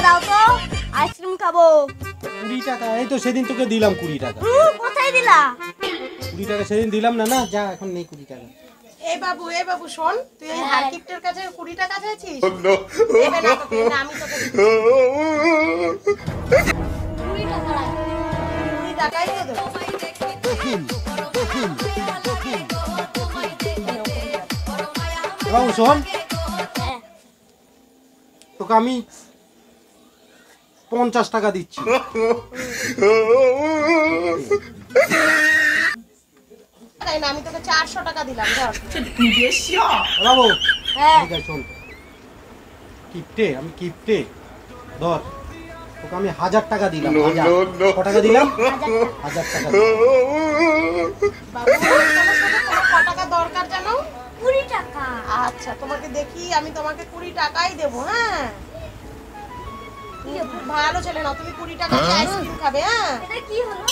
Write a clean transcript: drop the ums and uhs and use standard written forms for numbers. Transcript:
দাও তো, আইসক্রিম খাবো। 20 টাকা, এই তো সেদিন তোকে দিলাম 20 টাকা। কোথায় দিলা? 20 টাকা সেদিন দিলাম না, না যা, এখন নেই 20 টাকা। এই বাবু শোন, তুই এই হারকিপ্টের কাছে 20 টাকা চাইছিস? দেবে না তোকে, না আমি তোকে দিচ্ছি। 20 টাকা লাগবে। 20 টাকাই তো দেবো। বাবু শোন, হ্যাঁ। তোকে আমি 50 টাকা দিচ্ছি। তাই না, আমি তোকে 400 টাকা দিলাম, ধর। বাবু হ্যাঁ। ঠিক আছে, শোন, কিপ্টে ধর, তোকে আমি 1000 টাকা দিলাম। 1000 কত টাকা দিলাম? 1000 টাকা দিলাম। বাবু তোমার সাথে কত টাকা দরকার জানো? 20 টাকা। আচ্ছা, তোমাকে দেখি আমি তোমাকে 20 টাকাই দেবো। হ্যাঁ, তুমি খুব ভালো ছেলে না, তুমি 20 টাকা আইসক্রিম খাবে। হ্যাঁ, এটা কি হলো?